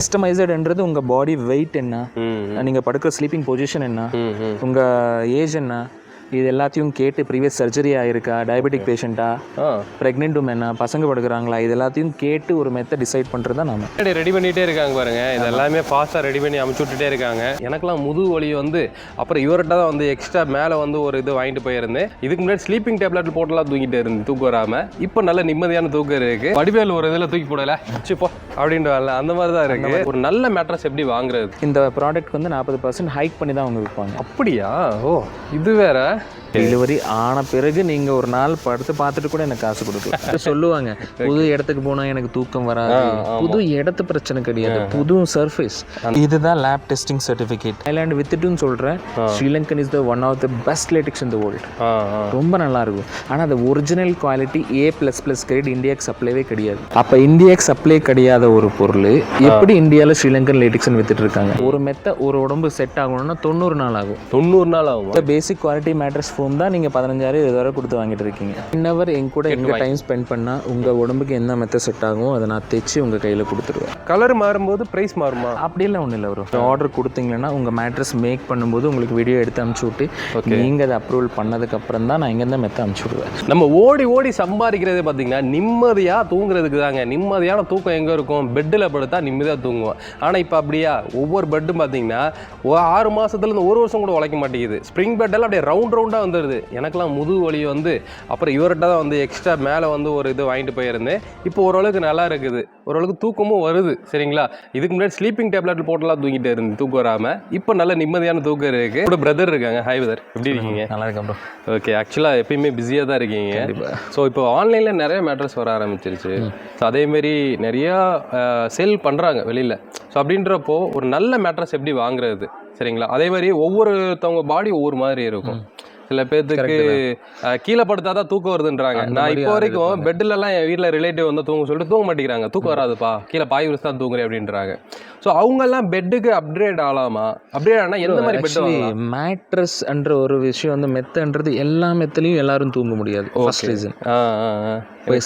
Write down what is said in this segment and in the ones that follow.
கஸ்டமைசட்ன்றது உங்கள் body weight என்ன, நீங்கள் படுக்கிற ஸ்லீப்பிங் பொசிஷன் என்ன, உங்கள் ஏஜ் என்ன, இது எல்லாத்தையும் கேட்டு ப்ரீவியஸ் சர்ஜரி ஆகிருக்கா, டயபெட்டிக் பேஷண்ட்டா, ப்ரெக்னென்ட் உமனா, பசங்க படுக்கிறாங்களா, இது எல்லாத்தையும் கேட்டு ஒரு மெத்தட் டிசைட் பண்ணுறது தான் நம்ம ரெடி பண்ணிகிட்டே இருக்காங்க பாருங்க. இது எல்லாமே ஃபாஸ்ட்டாக ரெடி பண்ணி அமுச்சு விட்டுட்டே இருக்காங்க. எனக்குலாம் முதுகு வலி வந்து அப்புறம் இவர்கிட்ட தான் வந்து எக்ஸ்ட்ரா மேலே வந்து ஒரு இது வாங்கிட்டு போயிருந்தேன். இதுக்கு முன்னாடி ஸ்லீப்பிங் டேப்லெட் போட்டெல்லாம் தூங்கிட்டே இருந்து தூக்கம் வராமல். இப்போ நல்ல நிம்மதியான தூக்கம் இருக்குது. வடிவேல் ஒரு இதில் தூக்கி போடலை சிப்போ அப்படின்ட்டு வரல, அந்த மாதிரி தான் இருக்குது. ஒரு நல்ல மேட்ரஸ் எப்படி வாங்குறது? இந்த ப்ராடக்ட் வந்து 40% ஹைக் பண்ணி தான் அவங்க விற்பாங்க. அப்படியா? ஓ, இது வேற. டெலிவரி ஆன பிறகு நீங்கள் ஒரு நாள் படுத்து பார்த்துட்டு கூட எனக்கு காசு கொடுக்கலாம் சொல்லுவாங்க. புது இடத்துக்கு போனால் எனக்கு தூக்கம் வராது. புது இடத்து பிரச்சனை கிடையாது, புது சர்ஃபேஸ். இதுதான் லேப் டெஸ்டிங் சர்டிஃபிகேட். ஐலாண்ட் வித்துட்டுன்னு சொல்கிறேன். Sri Lankan is the one of the best latex in the world. ரொம்ப நல்லா இருக்கும். ஆனால் அது ஒரிஜினல் குவாலிட்டி A++ கிரேட் இந்தியாவுக்கு சப்ளைவே கிடையாது. அப்போ இந்தியாவுக்கு சப்ளை கிடையாத ஒரு பொருள் எப்படி இந்தியாவில் ஸ்ரீலங்கன் லேட்டிக்ஸ்னு வித்துட்டு இருக்காங்க? ஒரு மெத்த ஒரு உடம்பு செட் ஆகணும்னா 90 நாள் ஆகும். 90 நாள் ஆகும். பேசிக் குவாலிட்டி மேட்ரஸ் தான் நீங்கள் 15,000 இதுவரை கொடுத்து வாங்கிட்டு இருக்கீங்க. இன்னவர் எங்க கூட எங்க டைம் ஸ்பெண்ட் பண்ணா உங்க உடம்புக்கு என்ன மெத்தட் செட் ஆகும் அதை நான் தைச்சு உங்க கையில கொடுத்துருவேன். கலர் மாறும்போது பிரைஸ் மாறுமா? அப்படியெல்லாம் ஒன்றும் இல்லை. ஒரு ஆர்டர் கொடுத்தீங்கன்னா உங்க மேட்ரஸ் மேக் பண்ணும்போது உங்களுக்கு வீடியோ எடுத்து அனுப்பிச்சு விட்டு நீங்க அதை அப்ரூவல் பண்ணதுக்கு அப்புறம் தான் நான் இங்கேருந்து மெத்த அனுப்பிச்சு விடுவேன். நம்ம ஓடி ஓடி சம்பாதிக்கிறதே பார்த்தீங்கன்னா நிம்மதியாக தூங்குறதுக்கு தாங்க. நிம்மதியான தூக்கம் எங்கே இருக்கும்? பெட்டில் படுத்தா நிம்மதியாக தூங்குவோம். ஆனால் இப்போ அப்படியா? ஒவ்வொரு பெட்டும் பார்த்தீங்கன்னா 6 மாதத்துலேருந்து 1 வருஷம் கூட உழைக்க மாட்டேங்குது. ஸ்ப்ரிங் பெட்டெல்லாம் அப்படியே ரவுண்டாக வந்துடுது. எனக்கெல்லாம் முதுகு வலி வந்து அப்புறம் இவர்கிட்ட தான் வந்து எக்ஸ்ட்ரா மேலே வந்து ஒரு இது வாங்கிட்டு போயிருந்தேன். இப்போ ஓரளவுக்கு நல்லா இருக்குது, ஓரளவுக்கு தூக்கமும் வருது. சரிங்களா? இதுக்கு முன்னாடி ஸ்லீப்பிங் டேப்லெட் போட்டெல்லாம் தூங்கிட்டே இருந்து தூக்கம் வராமல் இப்போ நல்ல நிம்மதியான தூக்கம் இருக்குது. கூட பிரதர் இருக்காங்க. ஹாய் பிரதர், எப்படி இருக்கீங்க? நல்லா இருக்கேன் ப்ரோ. ஓகே, ஆக்சுவலாக எப்பயுமே பிஸியாக தான் இருக்கீங்க. ஸோ இப்போ ஆன்லைனில் நிறைய மேட்ரஸ் வர ஆரம்பிச்சிருச்சு. ஸோ அதேமாரி நிறையா சேல் பண்ணுறாங்க வெளியில். ஸோ அப்படின்றப்போ ஒரு நல்ல மேட்ரஸ் எப்படி வாங்குறது? சரிங்களா? அதே மாதிரி ஒவ்வொருத்தவங்க பாடி ஒவ்வொரு மாதிரி இருக்கும். சில பேர்த்துக்கு கீழே படுத்தா தான் தூக்கம் வருதுன்றாங்க. நான் இப்போ வரைக்கும் பெட்டிலலாம் என் வீட்டில் ரிலேட்டிவ் வந்து தூங்க மாட்டேங்கிறாங்க. தூக்கம் வராதுப்பா, கீழே பாய் விரிச்சு தான் தூங்குறேன் அப்படின்றாங்க. ஸோ அவங்கெல்லாம் பெட்டுக்கு அப்கிரேட் ஆகலாமா? அப்கிரேட் ஆனால் எந்த மாதிரி பெட்? மேட்ரஸ் என்ற ஒரு விஷயம் வந்து மெத்தன்றது எல்லா மெத்தலையும் எல்லாரும் தூங்க முடியாது. First reason.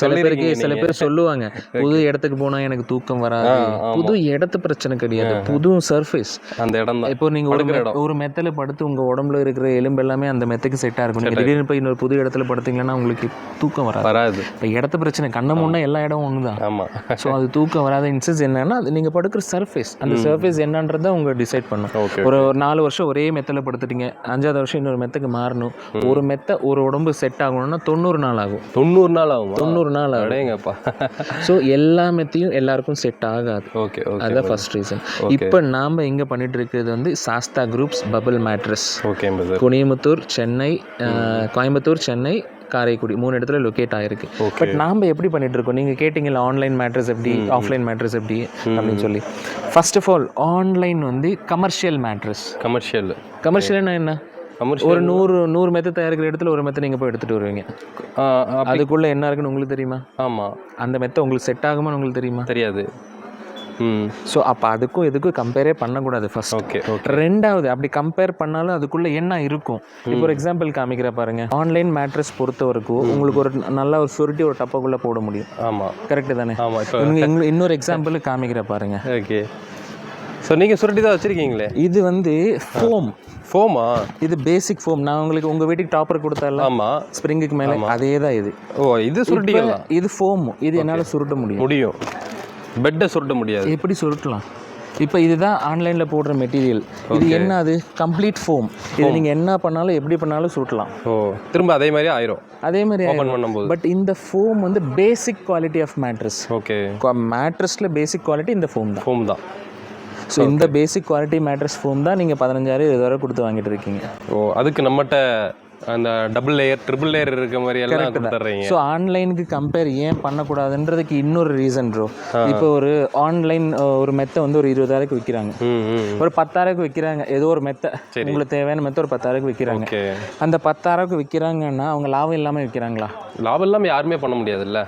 சில பேர் சொல்லுவாங்க புது இடத்துக்கு போனா எனக்கு தூக்கம் வராது. புது இடத்து பிரச்சனை கிடையாது, புது சர்ஃபேஸ் அந்த இடம் தான். இப்போ நீங்க ஒரு மெத்தல படுத்து உங்க உடம்புல இருக்கிற எலும்பு எல்லாமே அந்த மெத்துக்கு செட்டா இருக்கும். நீங்க திடீர்னு போய் இன்னொரு புது இடத்துல படுத்தீங்கன்னா உங்களுக்கு தூக்கம் வராது. இப்போ இடத்து பிரச்சனை கண்ண முன்னா எல்லா இடமும் ஒண்ணுதான். ஆமா. ஸோ அது தூக்கம் வராத இன்சென்ஸ் என்னன்னா நீங்க படுக்கிற சர்ஃபேஸ், அந்த சர்ஃபேஸ் என்னன்றதை உங்க டிசைட் பண்ணும். ஒரு 4 வருஷம் ஒரே மெத்தல படுத்துட்டீங்க, 5ஆவது வருஷம் இன்னொரு மெத்துக்கு மாறணும். ஒரு மெத்த ஒரு உடம்பு செட் ஆகணும்னா 90 நாள் ஆகும். 90 நாள் ஆகும். 90 நாள் அடையங்கப்பா. ஸோ எல்லா மெத்தையும் எல்லாருக்கும் செட் ஆகாது. ஓகே, அதுதான் ஃபர்ஸ்ட் ரீசன். இப்போ நாம் எங்கே பண்ணிட்டு இருக்கிறது வந்து Sastha groups bubble mattress. Okay, Coimbatore, Chennai, Karaikudi 3 இடத்துல லொக்கேட் ஆயிருக்கு. பட் நாம் எப்படி பண்ணிட்டு இருக்கோம்? நீங்கள் கேட்டிங்கல்ல ஆன்லைன் மேட்ரஸ் எப்படி, ஆஃப்லைன் மேட்ரஸ் எப்படி அப்படின்னு சொல்லி. ஃபர்ஸ்ட் ஆஃப் ஆல் ஆன்லைன் வந்து கமர்ஷியல் மேட்ரஸ். கமர்ஷியல்னா என்ன? ஒரு 100 மெத்த தயாரிக்கிற இடத்துல ஒரு மெத்த நீங்கள் போய் எடுத்துகிட்டு வருவீங்க. அதுக்குள்ளே என்ன இருக்குன்னு உங்களுக்கு தெரியுமா? ஆமாம். அந்த மெத்த உங்களுக்கு செட் ஆகுமான்னு உங்களுக்கு தெரியுமா? தெரியாது. ஸோ அப்போ அதுக்கும் இதுக்கும் கம்பேரே பண்ணக்கூடாது ஃபர்ஸ்ட். ஓகே. ரெண்டாவது அப்படி கம்பேர் பண்ணாலும் அதுக்குள்ளே என்ன இருக்கும்? இப்போ ஒரு எக்ஸாம்பிள் காமிக்கிற பாருங்க. ஆன்லைன் மேட்ரஸ் பொறுத்த வரைக்கும் உங்களுக்கு ஒரு நல்ல ஒரு சுருட்டி ஒரு டப்பாக்குள்ளே போட முடியும். ஆமாம், கரெக்டு தானே? ஆமாம். இன்னொரு எக்ஸாம்பிள் காமிக்கிற பாருங்க. ஓகே. ஸோ நீங்கள் சுருட்டி தான் வச்சுருக்கீங்களே. இது வந்து ஃபோமா? இது பேசிக் ஃபோம். நான் உங்களுக்கு உங்கள் வீட்டுக்கு டாப்பர் கொடுத்தால. ஆமாம். ஸ்ப்ரிங்குக்கு மேலே அதே தான் இது. ஓ, இது சுருட்டிக்கலாம். இது ஃபோம். இது என்னால் சுருட்ட முடியும். பெட்டை சுருட்ட முடியாது. எப்படி சுருட்டலாம்? இப்போ இதுதான் ஆன்லைனில் போடுற மெட்டீரியல். இது என்ன? அது கம்ப்ளீட் ஃபோம். இது நீங்கள் என்ன பண்ணாலும் எப்படி பண்ணாலும் சுருட்டலாம். ஓ, திரும்ப அதே மாதிரி ஆயிரும். அதே மாதிரி ஓப்பன் பண்ணும்போது. பட் இந்த ஃபோம் வந்து basic quality of mattress. Okay. மேட்ரஸில் பேசிக் குவாலிட்டி இந்த ஃபோம் தான். ஸோ இந்த பேசிக் குவாலிட்டி மேட்ரஸ் ஃபோம் தான் நீங்கள் 15,000 இதுவரை கொடுத்து வாங்கிட்டு இருக்கீங்க. ஓ, அதுக்கு நம்மகிட்ட அந்த டபுள் லேயர், ட்ரிபிள் லேயர் இருக்க மாதிரி எல்லாம் கொடுத்துறீங்க. ஸோ ஆன்லைனுக்கு கம்பேர் ஏன் பண்ணக்கூடாதுன்றதுக்கு இன்னொரு ரீசன் ப்ரோ. இப்போ ஒரு ஆன்லைன் ஒரு மெத்தை வந்து ஒரு 20,000க்கு விற்கிறாங்க, ஒரு 10,000க்கு விற்கிறாங்க. ஏதோ ஒரு மெத்தை உங்களுக்கு தேவையான மெத்தை ஒரு 10,000க்கு விற்கிறாங்க. அந்த 10,000க்கு விற்கிறாங்கன்னா அவங்க லாபம் இல்லாமல் விற்கிறாங்களா? லாபம் இல்லாமல் யாருமே பண்ண முடியாதுல்ல.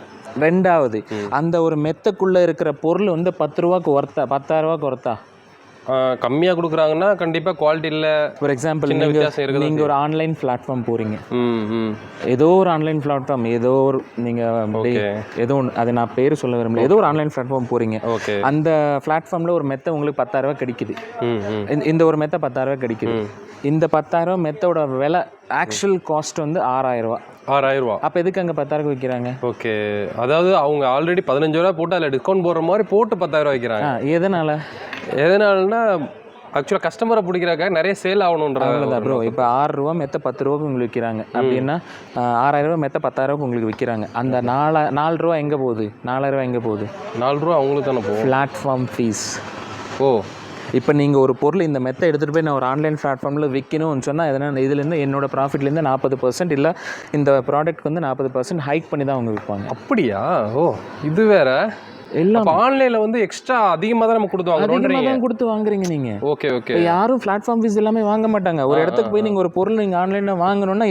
ரெண்டாவது, அந்த ஒரு மெத்தைக்குள்ளே இருக்கிற பொருள் வந்து 10 ரூபாய்க்கு ஒர்த்தா, 10,000 ரூபாய்க்கு ஒர்த்தா? கம்மியாக கொடுக்குறாங்கன்னா கண்டிப்பாக குவாலிட்டி இல்லை. ஃபார் எக்ஸாம்பிள் நீங்கள் ஒரு ஆன்லைன் பிளாட்ஃபார்ம் போகிறீங்க, ஏதோ ஒரு ஆன்லைன் பிளாட்ஃபார்ம், ஏதோ ஒரு நீங்கள் ஏதோ ஒன்று, அதை நான் பேர் சொல்ல விரும்பல, ஏதோ ஒரு ஆன்லைன் பிளாட்ஃபார்ம் போகிறீங்க, அந்த பிளாட்ஃபார்மில் ஒரு மெத்தை உங்களுக்கு 10,000 கிடைக்குது, இந்த ஒரு மெத்தை 10,000 கிடைக்குது. இந்த 10,000 மெத்தோட விலை ஆக்சுவல் காஸ்ட் வந்து 6,000. 6,000. அப்போ எதுக்கு அங்கே 10,000 விற்கிறாங்க? ஓகே, அதாவது அவங்க ஆல்ரெடி 15,000 போட்டு அதில் டிஸ்கவுண்ட் போடுற மாதிரி போட்டு 10,000 வைக்கிறாங்க. எதனாலனா ஆக்சுவலாக கஸ்டமரை பிடிக்கிறாக்க நிறைய சேல் ஆகணுன்றது ப்ரோ. இப்போ 6 ரூபா மெத்த 10 ரூபாய்க்கு உங்களுக்கு விற்கிறாங்க அப்படின்னா 6,000 ரூபா மெத்த 10,000 உங்களுக்கு விற்கிறாங்க. அந்த 4 ரூபா எங்கே போகுது? 4,000 ரூபா எங்கே போகுது? 4 ரூபா அவங்களுக்கு தானே போகும். Platform fees. ஓ, இப்போ நீங்கள் ஒரு பொருள் இந்த மெத்தை எடுத்துகிட்டு போய் நான் ஒரு ஆன்லைன் பிளாட்ஃபார்மில் விற்கணும்னு சொன்னால் எதனால் இதுலேருந்து என்னோட ப்ராஃபிட்லேருந்து 40% இல்லை இந்த ப்ராடக்ட் வந்து 40% ஹைக் பண்ணி தான் அவங்க விற்பாங்க. அப்படியா? ஓ, இது வேற. எல்லாம் ஆன்லைனில் வந்து எக்ஸ்ட்ரா அதிகமாக தான் நம்ம கொடுத்து வாங்குறீங்க நீங்கள். Okay okay. யாரும் பிளாட்ஃபார்ம் ஃபீஸ் எல்லாமே வாங்க மாட்டாங்க. ஒரு இடத்துக்கு போய் நீங்கள் ஒரு பொருள் நீங்கள் ஆன்லைனில் வாங்கணும்னா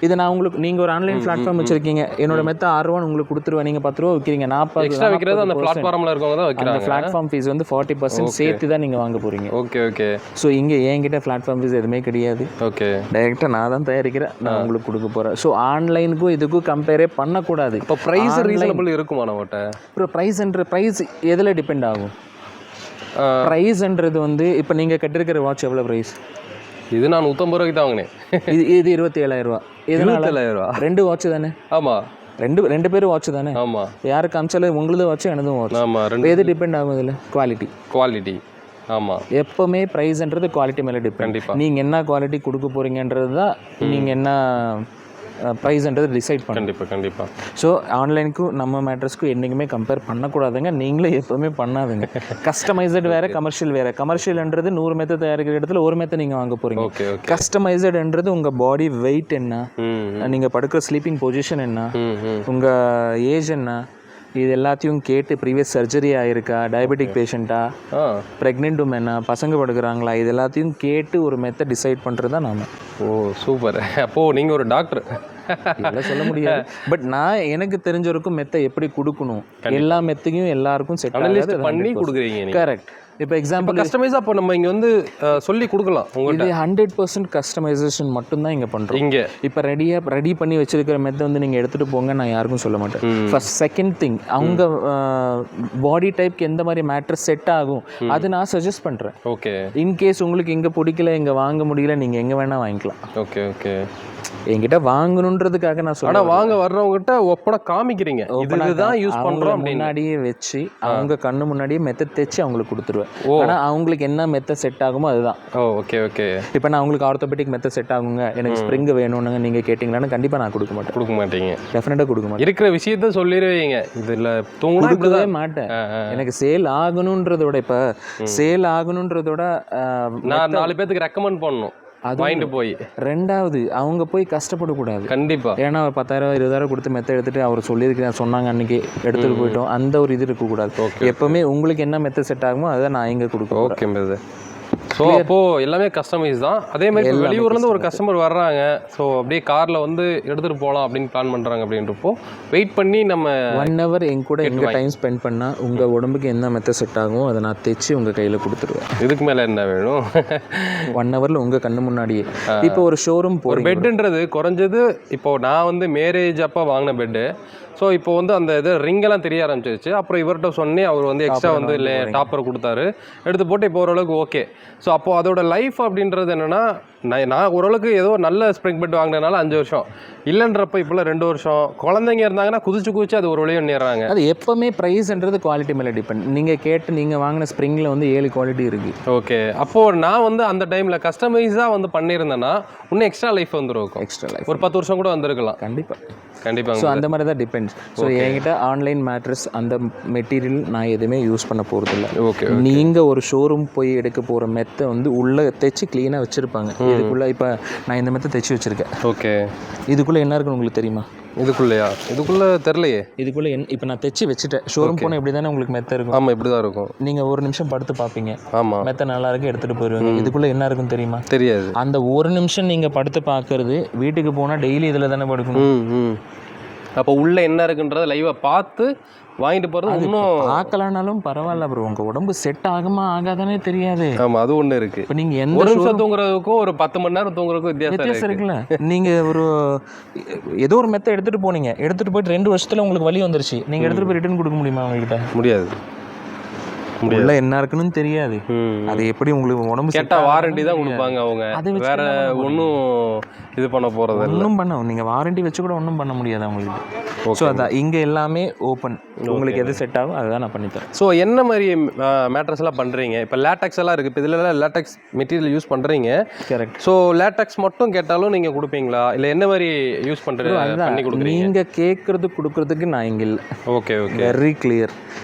இதை நான் உங்களுக்கு, நீங்கள் ஒரு ஆன்லைன் பிளாட்ஃபார்ம் வச்சிருக்கீங்க, என்னோட மெத்த 6 ரூபா உங்களுக்கு கொடுத்துருவேன், நீங்கள் 10 ரூபா விற்கிறீங்க, 40 எக்ஸ்ட்ரா விற்கிறது அந்த பிளாட்ஃபார்மில் இருக்கவங்க தான் வைக்கிறாங்க. அந்த பிளாட்ஃபார்ம் ஃபீஸ் வந்து 40% சேர்த்து தான் நீங்கள் வாங்க போகிறீங்க. Okay okay. ஸோ இங்கே என்கிட்ட பிளாட்ஃபார்ம் ஃபீஸ் எதுவுமே கிடையாது. ஓகே, டைரெக்டாக நான் தான் தயாரிக்கிறேன், நான் உங்களுக்கு கொடுக்க போகிறேன். ஸோ ஆன்லைனுக்கும் இதுக்கும் கம்பேரே பண்ணக்கூடாது. இப்போ ப்ரைஸ் ரீசனபிள் இருக்குமா நம்மகிட்ட? இப்போ ப்ரைஸ் எதில் டிபெண்ட் ஆகும்? ப்ரைஸ்ன்றது வந்து இப்போ நீங்கள் கட்டிருக்கிற வாட்ச் எவ்வளோ ப்ரைஸ்? இது நான் 150 ரூபாய்க்கு தான் வாங்கினேன். இது 27,000 ரூபா. 27,000? 2 வாட்ச் தானே? ஆமாம், ரெண்டு பேரும் வாட்ச் தானே? ஆமாம். யாருக்கு காமிச்சாலும் உங்களது வாட்ச் எனதும் வாட்ச். ஆமாம். எது டிபெண்ட் ஆகும் இதில்? குவாலிட்டி. ஆமாம், எப்போவுமே ப்ரைஸ்ன்றது குவாலிட்டி மேலே டிபெண்ட். கண்டிப்பாக. நீங்கள் என்ன குவாலிட்டி கொடுக்க போகிறீங்கன்றது தான் நீங்கள் என்ன ப்ரைஸ்ன்றது டிசைட் பண்ண. கண்டிப்பாக. ஸோ ஆன்லைனுக்கும் நம்ம மேட்ரஸ்க்கும் என்றைக்குமே கம்பேர் பண்ணக்கூடாதுங்க. நீங்களே எப்போவுமே பண்ணாதுங்க. கஸ்டமைசட் வேறு, கமர்ஷியல் வேறு. கமர்ஷியல்ன்றது 100 மெத்தை தயாரிக்கிற இடத்துல ஒரு மெத்தை நீங்கள் வாங்க போகிறீங்க. கஸ்டமைசட்ன்றது உங்கள் பாடி வெயிட் என்ன, நீங்கள் படுக்கிற ஸ்லீப்பிங் பொசிஷன் என்ன, உங்கள் ஏஜ் என்ன, இது எல்லாத்தையும் கேட்டு ப்ரீவியஸ் சர்ஜரி ஆகிருக்கா, டயபெட்டிக் பேஷண்ட்டா, ப்ரெக்னென்ட் உமனா, பசங்க படுக்கிறாங்களா, இது எல்லாத்தையும் கேட்டு ஒரு மெத்தை டிசைட் பண்ணுறது தான் நாம. ஓ, சூப்பர். அப்போது நீங்கள் ஒரு டாக்டர் இதெல்லாம் சொல்ல முடியாது. பட் நான் எனக்கு தெரிஞ்ச வரைக்கும் மெத்தை எப்படி கொடுக்கணும், எல்லா மெத்தையும் எல்லாருக்கும் செட் பண்ணி கொடுக்குறீங்க. கரெக்ட். இப்போ எக்ஸாம்பிள் கஸ்டமைஸாக இப்போ நம்ம இங்கே வந்து சொல்லி கொடுக்கலாம். இது 100% கஸ்டமைசேஷன் மட்டும்தான் இங்கே பண்ணுறோம். இங்கே இப்போ ரெடி பண்ணி வச்சிருக்கிற மெத்தை வந்து நீங்கள் எடுத்துகிட்டு போங்க நான் யாருக்கும் சொல்ல மாட்டேன். ஃபர்ஸ்ட் செகண்ட் திங், அவங்க பாடி டைப்க்கு எந்த மாதிரி மேட்ரஸ் செட் ஆகும் அது நான் சஜஸ்ட் பண்ணுறேன். ஓகே. இன்கேஸ் உங்களுக்கு இங்கே பிடிக்கல, இங்கே வாங்க முடியல, நீங்கள் எங்கே வேணால் வாங்கிக்கலாம். Okay okay. என்கிட்ட வாங்கணுன்றதுக்காக நான் சொல்றேன். ஆனால் வாங்க வர்றவங்ககிட்ட ஒப்பனை காமிக்கிறீங்க, இதுதான் யூஸ் பண்ணுறோம் முன்னாடியே வச்சு அவங்க கண்ணு முன்னாடியே மெத்தை தைச்சு அவங்களுக்கு கொடுத்துருவேன். ஆனால் அவங்களுக்கு என்ன மெத்தை செட் ஆகுமோ அதுதான். Okay okay. இப்போ நான் உங்களுக்கு ஆர்த்தோபெடிக் மெத்தை செட் ஆகுங்க, எனக்கு ஸ்ப்ரிங் வேணும்னு நீங்கள் கேட்டிங்களான்னு கண்டிப்பாக நான் கொடுக்க மாட்டீங்க. டெஃபினட்டாக கொடுக்க மாட்டேன். இருக்கிற விஷயத்த சொல்லிடுவீங்க, இதில் கொடுக்கவே மாட்டேன். எனக்கு சேல் ஆகணுன்றதோட, இப்போ சேல் ஆகணுன்றதோட நான் 4 பேருக்கு ரெக்கமெண்ட் பண்ணணும் அது வாங்கிட்டு போய். ரெண்டாவது அவங்க போய் கஷ்டப்படக்கூடாது. கண்டிப்பாக. ஏன்னா 10,000 20,000 கொடுத்து மெத்தை எடுத்துகிட்டு அவர் சொல்லியிருக்கிறேன் சொன்னாங்க அன்றைக்கி எடுத்துகிட்டு போயிட்டோம், அந்த ஒரு இது இருக்கக்கூடாது. எப்போவுமே உங்களுக்கு என்ன மெத்தை செட் ஆகுமோ அதை நான் இங்கே கொடுப்பேன். ஓகே. ஸோ அப்போது எல்லாமே கஸ்டமைஸ் தான். அதே மாதிரி வெளியூர்லேருந்து ஒரு கஸ்டமர் வர்றாங்க, ஸோ அப்படியே காரில் வந்து எடுத்துகிட்டு போகலாம் அப்படின்னு பிளான் பண்ணுறாங்க. அப்படின்றப்போ வெயிட் பண்ணி நம்ம 1 hour எங்க கூட எங்கள் டைம் ஸ்பெண்ட் பண்ணால் உங்கள் உடம்புக்கு என்ன மெத்தை செட் ஆகும் அதை நான் தைச்சு உங்கள் கையில் கொடுத்துருவேன். இதுக்கு மேலே என்ன வேணும்? 1 hourல உங்கள் கண்ணு முன்னாடியே. இப்போ ஒரு ஷோரூம் ஒரு பெட்டுன்றது குறைஞ்சது இப்போது நான் வந்து மேரேஜ் அப்போ வாங்கின பெட்டு. ஸோ இப்போ வந்து அந்த இது ரிங்கெல்லாம் தெரிய ஆரம்பிச்சிருச்சு. அப்புறம் இவர்கிட்ட சொன்னே அவர் வந்து எக்ஸ்ட்ரா வந்து டாப்பர் கொடுத்தாரு, எடுத்து போட்டு இப்போ ஓரளவுக்கு ஓகே. ஸோ அப்போது அதோட லைஃப் அப்படின்றது என்னென்னா, நான் ஓரளவுக்கு ஏதோ நல்ல ஸ்ப்ரிங் பெட் வாங்கினதுனால 5 வருஷம், இல்லைன்றப்ப இப்போலாம் 2 வருஷம். குழந்தைங்க இருந்தாங்கன்னா குதிச்சு அது ஒரு வழியாக பண்ணிடுறாங்க. அது எப்போவுமே ப்ரைஸ்ன்றது குவாலிட்டி மேலே டிபெண்ட். நீங்கள் கேட்டு நீங்கள் வாங்கின ஸ்ப்ரிங்கில் வந்து 7 குவாலிட்டி இருக்குது. ஓகே. அப்போது நான் வந்து அந்த டைமில் கஸ்டமைஸாக வந்து பண்ணியிருந்தேன்னா இன்னும் எக்ஸ்ட்ரா லைஃப் வந்துருக்கும். எக்ஸ்ட்ரா லைஃப் ஒரு 10 வருஷம் கூட வந்திருக்கலாம். கண்டிப்பாக. ஸோ அந்த மாதிரி தான் டிபெண்ட்ஸ். ஸோ என்கிட்ட ஆன்லைன் மேட்ரஸ் அந்த மெட்டீரியல் நான் எதுவுமே யூஸ் பண்ண போகிறதில்ல. ஓகே. நீங்கள் ஒரு ஷோரூம் போய் எடுக்க போகிற மெத்தை வந்து உள்ளே தைச்சு க்ளீனாக வச்சுருப்பாங்க. இதுக்குள்ளே இப்போ நான் இந்த மெத்தை தைச்சு வச்சுருக்கேன். ஓகே. இதுக்குள்ளே என்ன இருக்குன்னு உங்களுக்கு தெரியுமா? இதுக்குள்ளே தெரிலையே. இதுக்குள்ளே இப்போ நான் தைச்சு வச்சுட்டேன். ஷோரூம் போனால் இப்படி தானே உங்களுக்கு மெத்தை இருக்கும். ஆமாம், இப்படி தான் இருக்கும். நீங்கள் ஒரு நிமிஷம் படுத்து பார்ப்பீங்க. ஆமாம், மெத்தை நல்லா இருக்கு எடுத்துகிட்டு போயிடுவீங்க. இதுக்குள்ளே என்ன இருக்குன்னு தெரியுமா? தெரியாது. அந்த ஒரு நிமிஷம் நீங்கள் படுத்து பார்க்கறது வீட்டுக்கு போனால் டெய்லி இதில் தானே படுக்கணும். அப்போ உள்ள என்ன இருக்குன்றத லைவாக பார்த்து வாங்கிட்டு போகிறது இன்னும் பார்க்கலனாலும் பரவாயில்ல ப்ரோ, உங்கள் உடம்பு செட் ஆகுமா ஆகாதானே தெரியாது. ஆமாம், அது ஒன்று இருக்குது. இப்போ நீங்கள் எந்த ஒரு நிமிஷம் தூங்குறதுக்கும் ஒரு 10 மணி நேரம் தூங்குறதுக்கும் வித்தியாசம் இருக்குல்ல. நீங்கள் ஒரு ஏதோ ஒரு மெத்தை எடுத்துகிட்டு போனீங்க, எடுத்துகிட்டு போயிட்டு 2 வருஷத்தில் உங்களுக்கு வலி வந்துருச்சு, நீங்கள் எடுத்துகிட்டு போய் ரிட்டர்ன் கொடுக்க முடியுமா அவங்ககிட்ட? முடியாது. உள்ள என்ன இருக்குன்னு தெரியாது. அது எப்படி உங்களுக்கு உடம்பு கேட்டா வாரண்டி தான் கொடுப்பாங்க அவங்க, வேற ஒன்றும் இது பண்ண போறது ஒன்றும் பண்ண நீங்கள் வாரண்டி வச்சு கூட ஒன்றும் பண்ண முடியாது அவங்களுக்கு. ஸோ அதான் இங்கே எல்லாமே ஓப்பன், உங்களுக்கு எது செட் ஆகும் அதுதான் நான் பண்ணித்தரேன். ஸோ என்ன மாதிரி மேட்ரஸ் எல்லாம் பண்ணுறீங்க? இப்போ லேட்டக்ஸ் எல்லாம் இருக்குது, இப்போ இதில் லேட்டக்ஸ் மெட்டீரியல் யூஸ் பண்ணுறீங்க. கரெக்ட். ஸோ லேட்டக்ஸ் மட்டும் கேட்டாலும் நீங்கள் கொடுப்பீங்களா, இல்லை என்ன மாதிரி யூஸ் பண்ணுறது பண்ணி கொடுக்குறீங்க? நீங்கள் கேட்குறது கொடுக்குறதுக்கு நான் இங்கே இல்லை. Okay okay, very clear.